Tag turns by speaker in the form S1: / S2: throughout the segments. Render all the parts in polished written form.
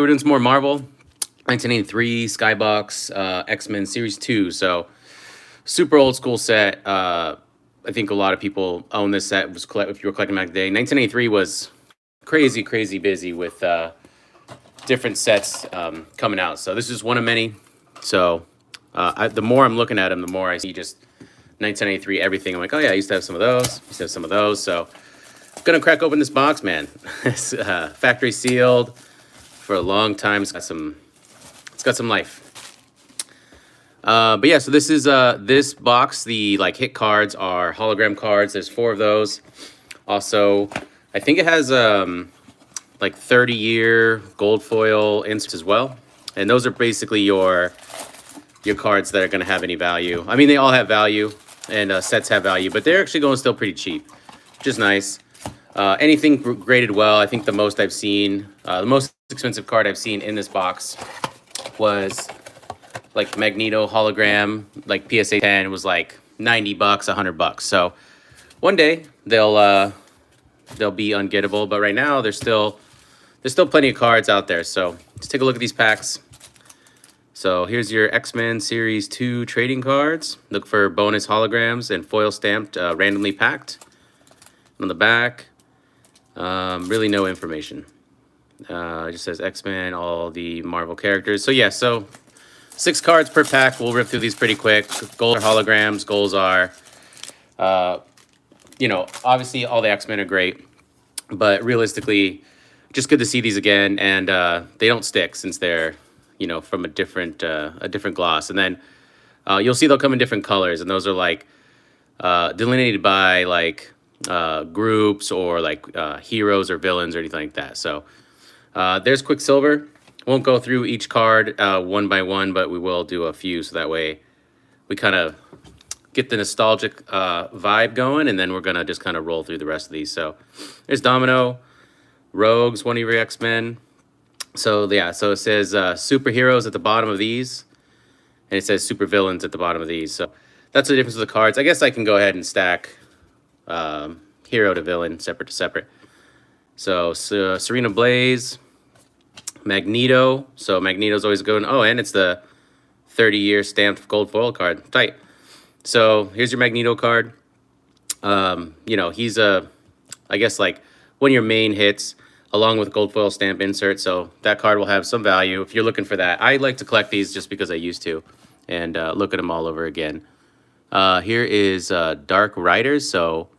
S1: we're doing some more Marvel. 1983 Skybox X-Men Series 2. So super old school set. I think a lot of people own this set. If you were collecting back in the day. 1983 was crazy busy with different sets coming out. So this is one of many. So the more I'm looking at them, the more I see just 1983 everything. I'm like, oh yeah, I used to have some of those. Used to have some of those. So I'm gonna crack open this box, man. It's factory sealed for a long time. It's got some life. But yeah, so this is this box. The like hit cards are hologram cards. There's 4 of those. Also, I think it has like 30-year gold foil inserts as well, and those are basically your cards that are going to have any value. I mean, they all have value, and sets have value, but they're actually going still pretty cheap, which is nice. Anything graded well. I think the most I've seen, the most expensive card I've seen in this box was like Magneto hologram, like PSA 10 was like $90, $100. So one day they'll be ungettable, but right now there's still plenty of cards out there. So let's take a look at these packs. So here's your X-Men Series 2 trading cards. Look for bonus holograms and foil stamped, randomly packed. On the back, really no information. It just says X-Men, all the Marvel characters. So yeah, so 6 cards per pack. We'll rip through these pretty quick. Gold are holograms. Goals are, you know, obviously all the X-Men are great, but realistically, just good to see these again. And they don't stick since they're, you know, from a different gloss. And then you'll see they'll come in different colors, and those are like delineated by like groups or like heroes or villains or anything like that. So there's Quicksilver. Won't go through each card one by one, but we will do a few, so that way we kind of get the nostalgic vibe going, and then we're gonna just kind of roll through the rest of these. So there's Domino, Rogues, one of your X-Men. So yeah, so it says superheroes at the bottom of these, and it says supervillains at the bottom of these. So that's the difference of the cards. I guess I can go ahead and stack hero to villain, separate to separate. So Serena Blaze, Magneto. So Magneto's always good. Oh, and it's the 30-year stamped gold foil card. Tight. So here's your Magneto card. You know, he's I guess like one of your main hits, along with gold foil stamp insert. So that card will have some value if you're looking for that. I like to collect these just because I used to, and look at them all over again. Here is Dark Riders. So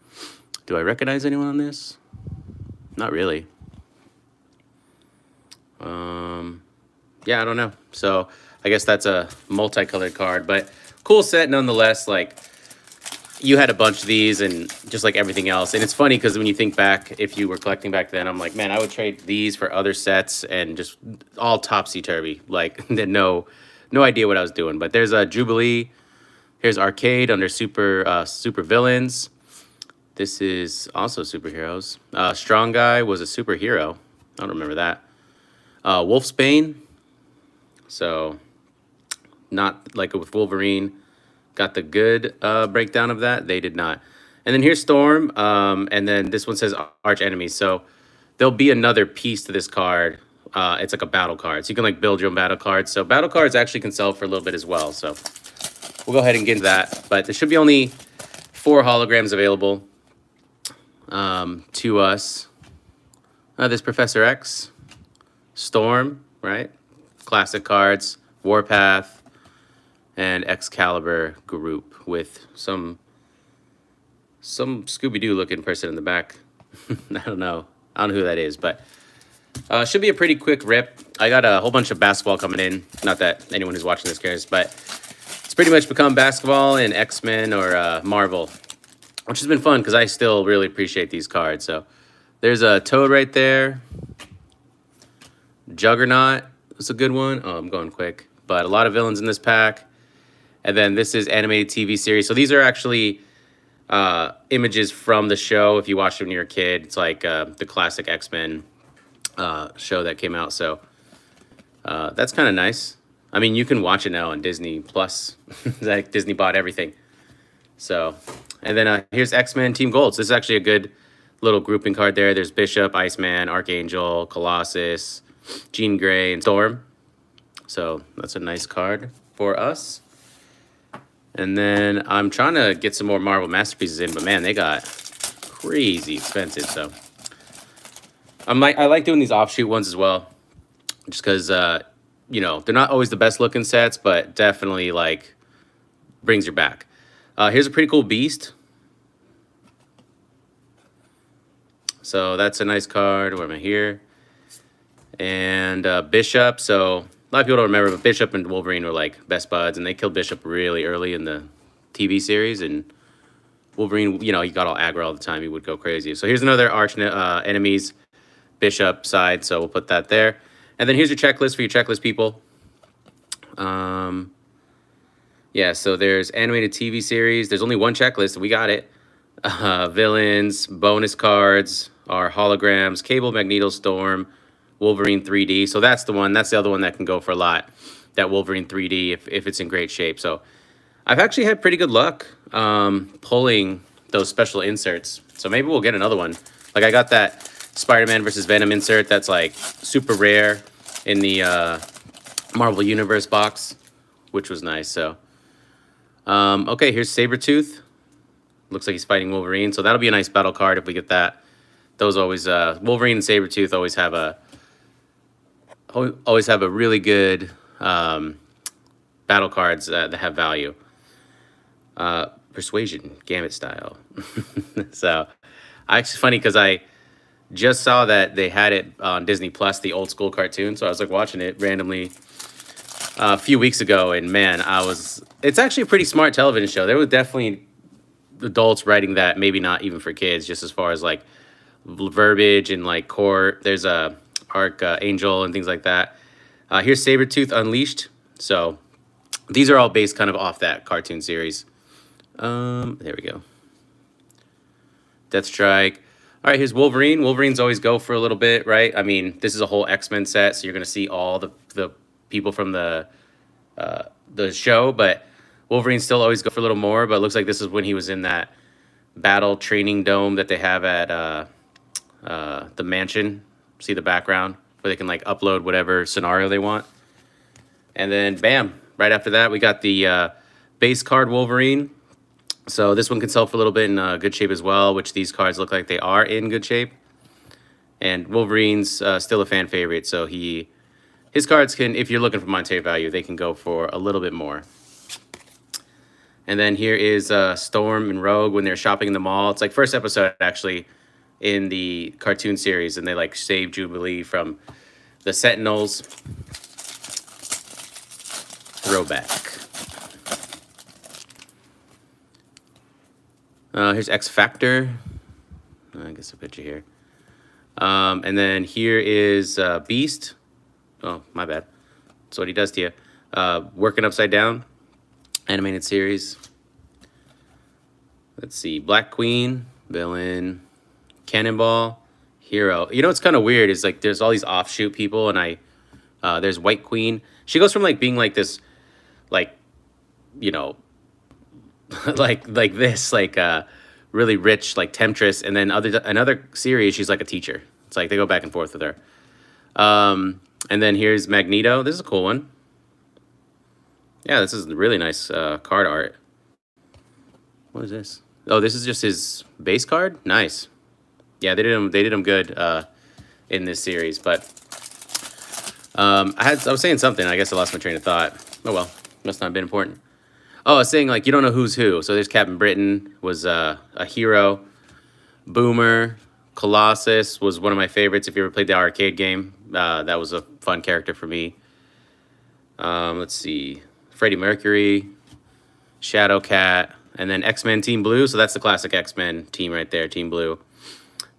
S1: do I recognize anyone on this? Not really. Yeah, I don't know. So I guess that's a multicolored card, but cool set nonetheless. Like, you had a bunch of these, and just like everything else. And it's funny because when you think back, if you were collecting back then, I'm like, man, I would trade these for other sets and just all topsy-turvy. Like, no idea what I was doing. But there's a Jubilee. Here's Arcade under super villains. This is also superheroes. Strong Guy was a superhero. I don't remember that. Wolfsbane. So not like with Wolverine. Got the good breakdown of that. They did not. And then here's Storm. And then this one says Arch Enemy. So there'll be another piece to this card. It's like a battle card. So you can like build your own battle cards. So battle cards actually can sell for a little bit as well. So we'll go ahead and get into that. But there should be only 4 holograms available to us. There's Professor X, Storm, right? Classic cards, Warpath, and Excalibur group with some Scooby-Doo looking person in the back. I don't know who that is, but should be a pretty quick rip. I got a whole bunch of basketball coming in. Not that anyone who's watching this cares, but it's pretty much become basketball and X-Men or Marvel, which has been fun because I still really appreciate these cards. So there's a Toad right there. Juggernaut was a good one. Oh, I'm going quick. But a lot of villains in this pack. And then this is animated TV series. So these are actually images from the show. If you watched it when you were a kid, it's like the classic X-Men show that came out. So that's kind of nice. I mean, you can watch it now on Disney Plus. Like Disney bought everything. So, and then here's X-Men Team Gold. So this is actually a good little grouping card there. There's Bishop, Iceman, Archangel, Colossus, Jean Grey, and Storm. So that's a nice card for us. And then I'm trying to get some more Marvel Masterpieces in, but man, they got crazy expensive. So I like doing these offshoot ones as well, just because you know, they're not always the best looking sets, but definitely like brings your back. Here's a pretty cool Beast. So that's a nice card. Where am I here? And Bishop. So a lot of people don't remember, but Bishop and Wolverine were like best buds, and they killed Bishop really early in the TV series. And Wolverine, you know, he got all aggro all the time. He would go crazy. So here's another arch enemies Bishop side. So we'll put that there. And then here's your checklist for your checklist people. Yeah, so there's animated TV series. There's only one checklist. We got it. Villains, bonus cards, our holograms, Cable, Magneto, Storm, Wolverine 3D. So that's the one. That's the other one that can go for a lot. That Wolverine 3D if it's in great shape. So I've actually had pretty good luck pulling those special inserts. So maybe we'll get another one. Like I got that Spider-Man versus Venom insert that's like super rare in the Marvel Universe box, which was nice. So okay, here's Sabertooth. Looks like he's fighting Wolverine, so that'll be a nice battle card if we get that. Those always Wolverine and Sabertooth always have a really good battle cards that have value. Persuasion, Gambit style. So actually funny because I just saw that they had it on Disney Plus, the old school cartoon. So I was like watching it randomly a few weeks ago, and man, it's actually a pretty smart television show. There was definitely adults writing that, maybe not even for kids, just as far as like verbiage and like core. There's a Angel and things like that. Here's Sabretooth Unleashed. So these are all based kind of off that cartoon series. There we go. Deathstrike. All right, here's Wolverine. Wolverines always go for a little bit, right? I mean, this is a whole X-Men set, so you're going to see all the people from the show, but Wolverine still always go for a little more. But it looks like this is when he was in that battle training dome that they have at the mansion. See the background where they can like upload whatever scenario they want. And then bam, right after that we got the base card Wolverine. So this one can sell for a little bit in good shape as well, which these cards look like they are in good shape. And Wolverine's still a fan favorite, so his cards can, if you're looking for monetary value, they can go for a little bit more. And then here is Storm and Rogue when they're shopping in the mall. It's like first episode actually in the cartoon series, and they like save Jubilee from the Sentinels. Throwback. Here's X Factor. I guess I'll put you here. And then here is Beast. Oh, my bad. That's what he does to you. Working Upside Down. Animated series. Let's see. Black Queen. Villain. Cannonball. Hero. You know what's kind of weird is like there's all these offshoot people, and there's White Queen. She goes from like being like this, like, you know, like this, like really rich, like temptress, and then another series she's like a teacher. It's like they go back and forth with her. And then here's Magneto. This is a cool one. Yeah, this is really nice card art. What is this? Oh, this is just his base card. Nice. Yeah, they did him good in this series. But I was saying something. I guess I lost my train of thought. Oh well, must not have been important. Oh, I was saying like you don't know who's who. So there's Captain Britain was a hero. Boomer, Colossus was one of my favorites. If you ever played the arcade game, that was a fun character for me. Let's see. Freddie Mercury, Shadowcat, and then X-Men Team Blue. So that's the classic X-Men team right there, Team Blue.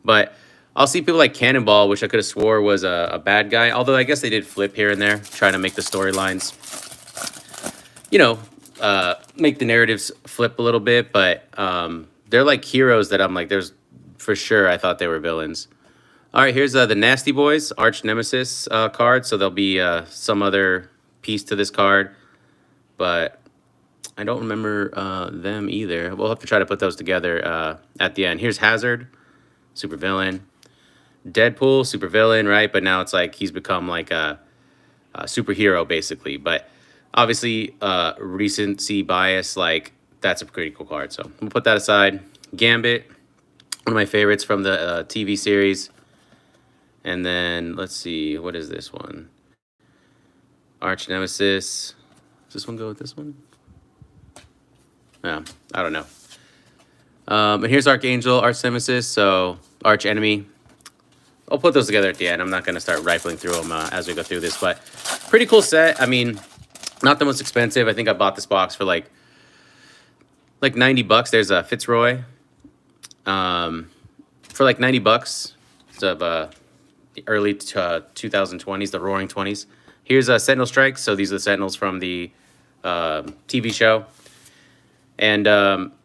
S1: But I'll see people like Cannonball, which I could have swore was a bad guy. Although I guess they did flip here and there, trying to make the storylines, you know, make the narratives flip a little bit. But they're like heroes that I'm like, there's for sure I thought they were villains. All right, here's the Nasty Boys, Arch Nemesis card. So there'll be some other piece to this card. But I don't remember them either. We'll have to try to put those together at the end. Here's Hazard, super villain. Deadpool, supervillain, right? But now it's like he's become like a superhero basically. But obviously, recency bias, like that's a pretty cool card. So we'll put that aside. Gambit, one of my favorites from the TV series. And then let's see, what is this one? Arch Nemesis. Does this one go with this one? Yeah, I don't know. And here's Archangel, Arch Nemesis, so Arch Enemy. I'll put those together at the end. I'm not going to start rifling through them as we go through this, but pretty cool set. I mean, not the most expensive. I think I bought this box for like $90. There's a Fitzroy for like $90 of the early 2020s, the Roaring 20s. Here's a Sentinel Strikes. So these are the Sentinels from the TV show. And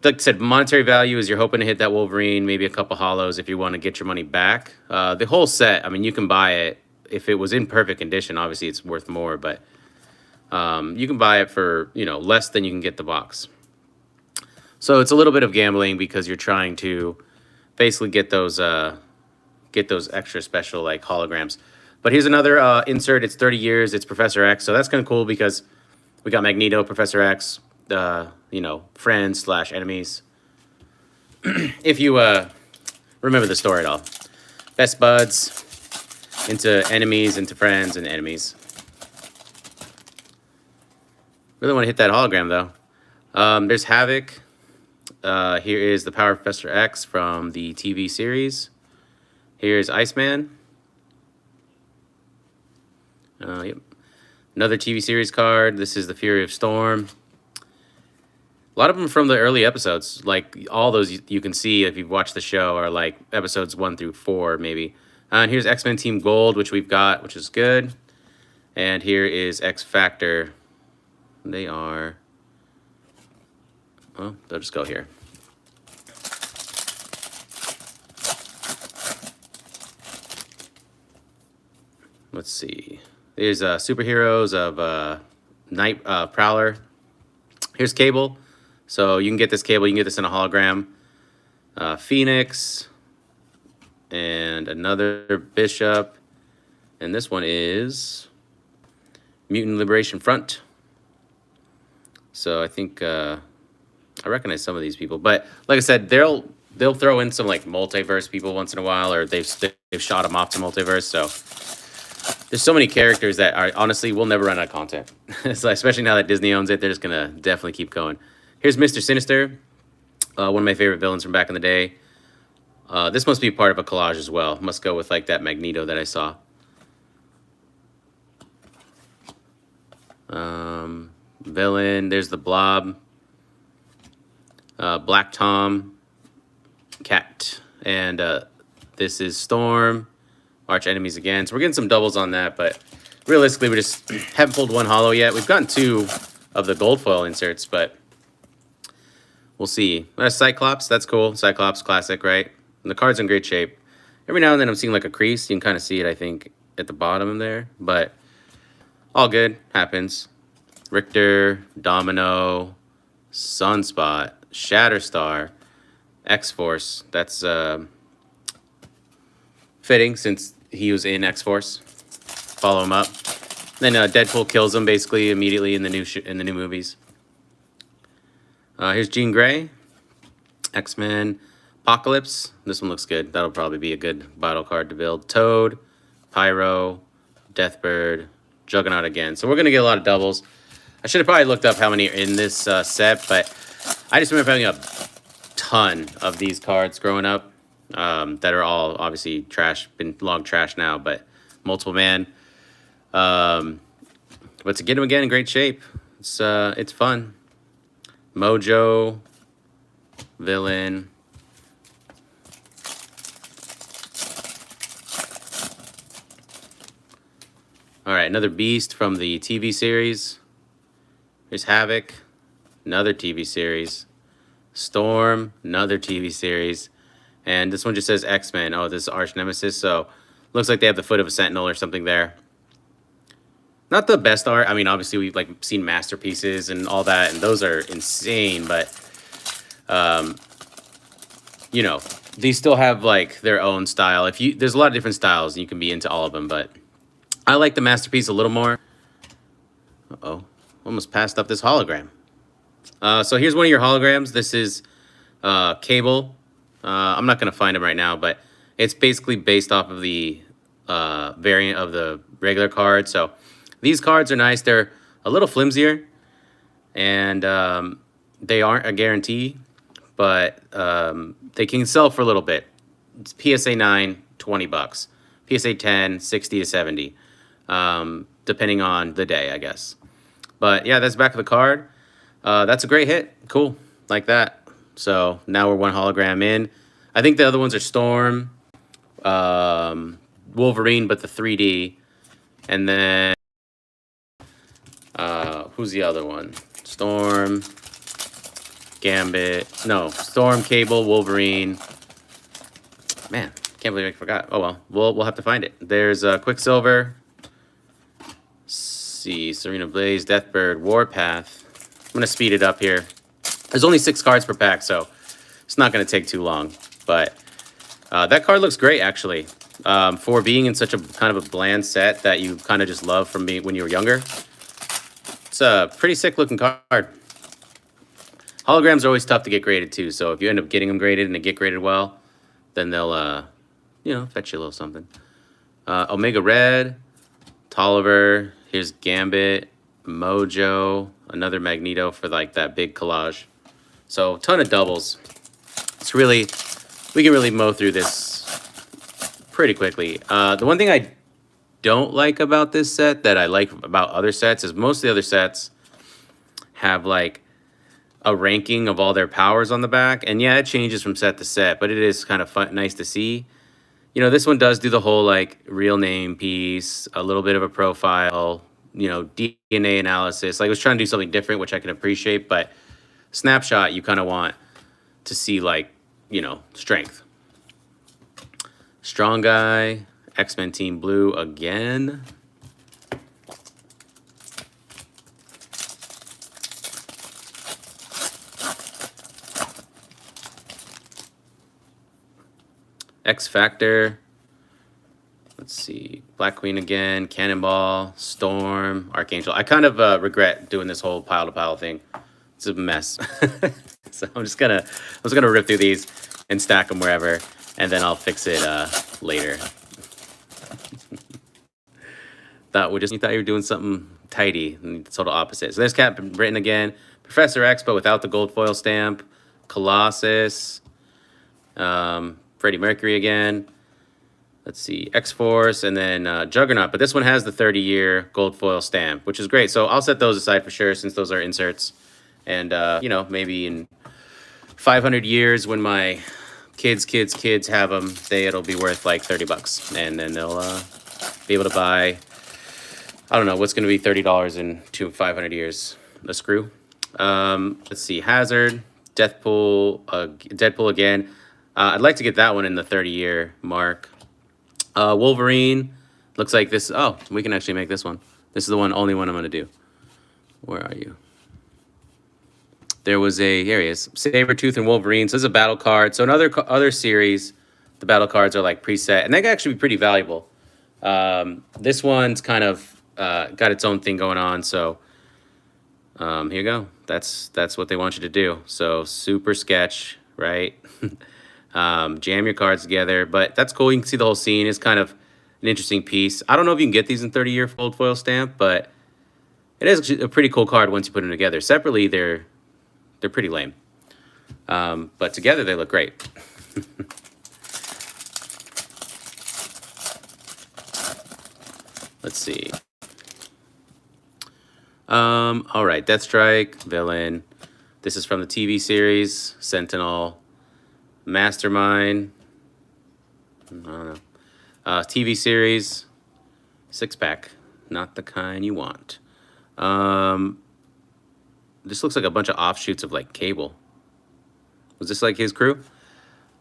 S1: like I said, monetary value is you're hoping to hit that Wolverine, maybe a couple holos if you want to get your money back. The whole set, I mean, you can buy it. If it was in perfect condition, obviously it's worth more, but you can buy it for, you know, less than you can get the box. So it's a little bit of gambling because you're trying to basically get those extra special like holograms. But here's another insert. It's 30 years. It's Professor X. So that's kind of cool because we got Magneto, Professor X, you know, friends / enemies. If you remember the story at all. Best buds into enemies, into friends and enemies. Really want to hit that hologram though. There's Havoc. Here is the Power of Professor X from the TV series. Here's Iceman. Yep. Another TV series card. This is the Fury of Storm. A lot of them from the early episodes. Like all those you can see if you've watched the show are like episodes 1 through 4 maybe. And here's X-Men Team Gold, which we've got, which is good. And here is X Factor. They are... well, they'll just go here. Let's see. There's superheroes of Night Prowler. Here's Cable. So you can get this Cable. You can get this in a hologram. Phoenix. And another Bishop. And this one is Mutant Liberation Front. So I think I recognize some of these people. But like I said, they'll throw in some like multiverse people once in a while, or they've shot them off to multiverse. So there's so many characters that are honestly we'll never run out of content. So especially now that Disney owns it, they're just gonna definitely keep going. Here's Mr. Sinister, one of my favorite villains from back in the day. This must be part of a collage as well. Must go with like that Magneto that I saw. Villain. There's the Blob. Black Tom. Cat. And this is Storm. Arch enemies again. So we're getting some doubles on that, but realistically we just haven't pulled one holo yet. We've gotten 2 of the gold foil inserts, but we'll see. Cyclops, that's cool. Cyclops, classic, right? And the card's in great shape. Every now and then I'm seeing like a crease. You can kind of see it, I think, at the bottom there, but all good. Happens. Richter, Domino, Sunspot, Shatterstar, X-Force. That's fitting since he was in X-Force. Follow him up. Then Deadpool kills him basically immediately in the new movies. Here's Jean Grey, X-Men, Apocalypse. This one looks good. That'll probably be a good battle card to build. Toad, Pyro, Deathbird, Juggernaut again. So we're gonna get a lot of doubles. I should have probably looked up how many are in this set, but I just remember having a ton of these cards growing up. That are all obviously trash, been long trash now, but multiple man. But to get them again in great shape, it's fun. Mojo, Villain. All right, another Beast from the TV series. Here's Havoc, another TV series. Storm, another TV series. And this one just says X-Men. Oh, this is Arch Nemesis. So looks like they have the foot of a Sentinel or something there. Not the best art. I mean, obviously we've like seen masterpieces and all that, and those are insane. But you know, these still have like their own style. There's a lot of different styles, and you can be into all of them. But I like the Masterpiece a little more. Uh-oh, almost passed up this hologram. So here's one of your holograms. This is Cable. I'm not gonna find him right now, but it's basically based off of the variant of the regular card. So these cards are nice. They're a little flimsier, and they aren't a guarantee, but they can sell for a little bit. It's PSA 9, $20. PSA 10, 60 to 70, depending on the day, I guess. But yeah, that's the back of the card. That's a great hit. Cool, like that. So now we're one hologram in. I think the other ones are Storm, Wolverine, but the 3D, and then who's the other one? Storm, Gambit. No, Storm, Cable, Wolverine. Man, can't believe I forgot. Oh well, we'll have to find it. There's Quicksilver. See, Serena Blaze, Deathbird, Warpath. I'm gonna speed it up here. There's only 6 cards per pack, so it's not gonna take too long. But that card looks great, actually. For being in such a kind of a bland set that you kind of just love from when you were younger. It's a pretty sick looking card. Holograms are always tough to get graded too, so if you end up getting them graded and they get graded well, then they'll, fetch you a little something. Omega Red, Tolliver, here's Gambit, Mojo, another Magneto for like that big collage. So, ton of doubles. We can really mow through this pretty quickly. The one thing I don't like about this set that I like about other sets is most of the other sets have like a ranking of all their powers on the back. And yeah, it changes from set to set, but it is kind of fun, nice to see. You know, this one does do the whole like real name piece, a little bit of a profile, you know, DNA analysis. Like, I was trying to do something different, which I can appreciate, but snapshot, you kind of want to see like, you know, strength. Strong Guy, X-Men Team Blue again. X-Factor. Let's see. Black Queen again. Cannonball. Storm. Archangel. I kind of regret doing this whole pile-to-pile thing. It's a mess. So I'm just gonna rip through these and stack them wherever, and then I'll fix it later. You thought you were doing something tidy, and the total opposite. So there's Captain Britain again. Professor X, but without the gold foil stamp. Colossus. Freddie Mercury again. Let's see, X-Force, and then Juggernaut. But this one has the 30-year gold foil stamp, which is great. So I'll set those aside for sure, since those are inserts. And, you know, maybe in 500 years when my kids have them, it'll be worth like $30. And then they'll be able to buy, I don't know, what's going to be $30 in 500 years. A screw. Let's see, Hazard, Deadpool again. I'd like to get that one in the 30-year mark. Wolverine. Looks like this. Oh, we can actually make this one. This is the only one I'm going to do. Where are you? There was here he is. Sabertooth and Wolverine. So this is a battle card. So in other series, the battle cards are like preset. And they can actually be pretty valuable. This one's kind of got its own thing going on. So here you go. That's what they want you to do. So super sketch, right? Jam your cards together, but that's cool. You can see the whole scene. It's kind of an interesting piece. I don't know if you can get these in 30-year gold foil stamp, but it is a pretty cool card once you put them together. Separately, they're pretty lame, but together they look great. Let's see. All right, Deathstrike, villain. This is from the TV series, Sentinel. Mastermind. I don't know. TV series. 6-pack. Not the kind you want. This looks like a bunch of offshoots of like Cable. Was this like his crew?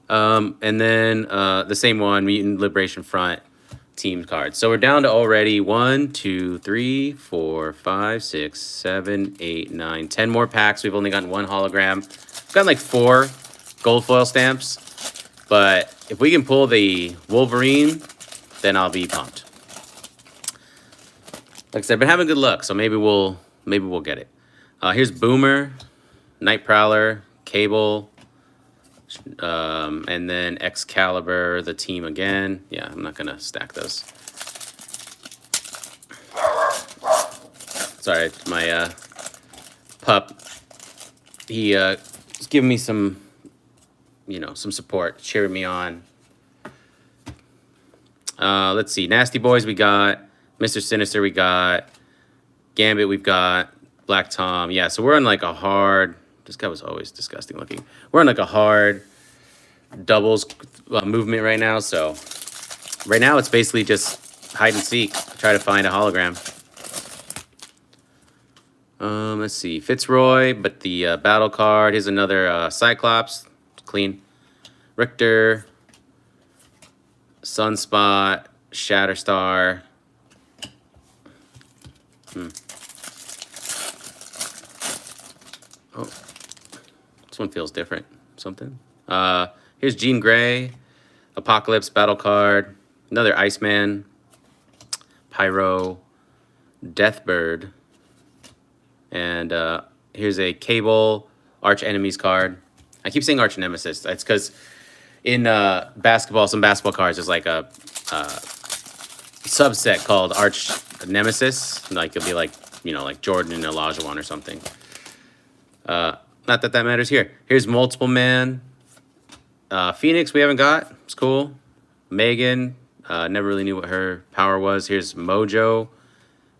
S1: And then the same one, Mutant Liberation Front team cards. So we're down to already 1, 2, 3, 4, 5, 6, 7, 8, 9, 10 more packs. We've only gotten one hologram. We've gotten like 4 gold foil stamps, But if we can pull the Wolverine, then I'll be pumped. Like I said, I've been having good luck, so maybe we'll get it. Here's Boomer, Night Prowler, Cable, and then Excalibur, the team again. Yeah, I'm not gonna stack those. Sorry, my pup. He was giving me some, some support, cheering me on. Let's see, Nasty Boys we got, Mr. Sinister we got, Gambit we've got, Black Tom. Yeah, so we're on like a hard. This guy was always disgusting looking. We're on like a hard doubles movement right now. So right now it's basically just hide and seek. Try to find a hologram. Let's see, Fitzroy, but the battle card. Here's another Cyclops, clean. Richter, Sunspot, Shatterstar. Oh, this one feels different. Something. Here's Jean Grey, Apocalypse battle card. Another Iceman, Pyro, Deathbird, and here's a Cable Arch Enemies card. I keep saying Arch Nemesis. That's because in basketball, some basketball cards, there's like a subset called Arch Nemesis. Like it'll be like, like Jordan and Olajuwon or something. Not that that matters here. Here's Multiple Man. Phoenix we haven't got. It's cool. Megan. Never really knew what her power was. Here's Mojo.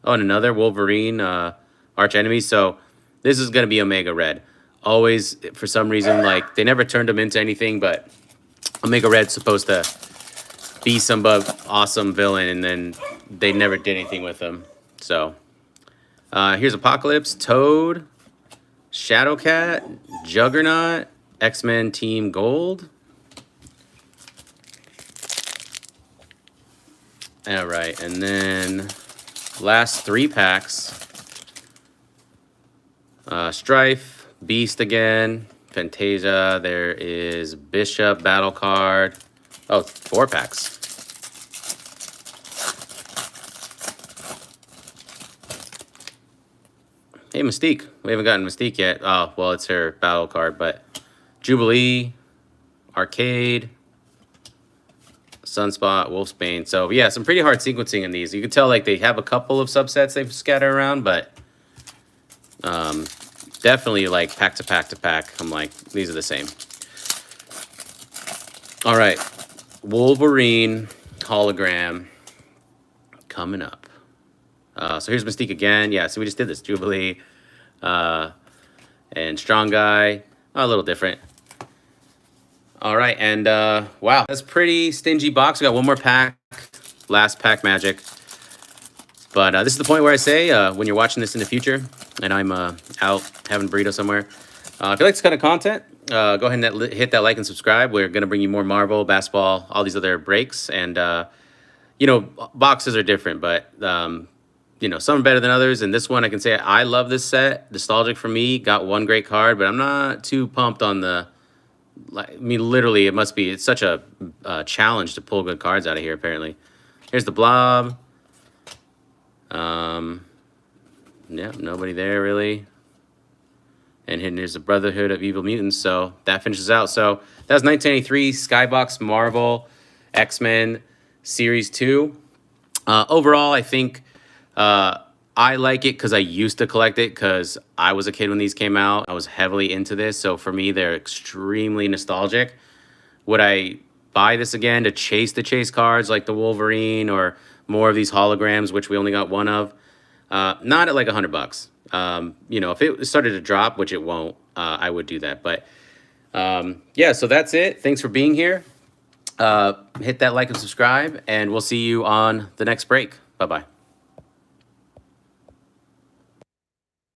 S1: Oh, and another Wolverine Arch Enemy. So this is going to be Omega Red. Always, for some reason, like, they never turned him into anything, but Omega Red's supposed to be some awesome villain, and then they never did anything with him. So, here's Apocalypse, Toad, Shadowcat, Juggernaut, X-Men Team Gold. All right, and then last 3 packs. Strife, Beast again, Fantasia, there is Bishop, battle card. Oh, 4 packs. Hey, Mystique. We haven't gotten Mystique yet. Oh, well, it's her battle card, but Jubilee, Arcade, Sunspot, Wolfsbane. So, yeah, some pretty hard sequencing in these. You can tell, like, they have a couple of subsets they've scattered around, but definitely, like, pack to pack to pack. I'm like, these are the same. All right. Wolverine Hologram coming up. So here's Mystique again. Yeah, so we just did this. Jubilee and Strong Guy. A little different. All right, and wow, that's a pretty stingy box. We got one more pack. Last pack magic. But this is the point where I say, when you're watching this in the future, and I'm out having a burrito somewhere, if you like this kind of content, go ahead and hit that like and subscribe. We're going to bring you more Marvel, basketball, all these other breaks. And, boxes are different, but, some are better than others. And this one, I can say I love this set. Nostalgic for me. Got one great card, but I'm not too pumped on the... I mean, literally, it's such a challenge to pull good cards out of here, apparently. Here's the Blob. Yeah, nobody there, really. And here's the Brotherhood of Evil Mutants. So that finishes out. So that was 1983 Skybox Marvel X-Men Series 2. Overall, I think I like it because I used to collect it because I was a kid when these came out. I was heavily into this. So for me, they're extremely nostalgic. Would I buy this again to chase the chase cards like the Wolverine or more of these holograms, which we only got one of? Not at like $100. If it started to drop, which it won't, I would do that. But yeah, so that's it. Thanks for being here. Hit that like and subscribe, and we'll see you on the next break. Bye-bye.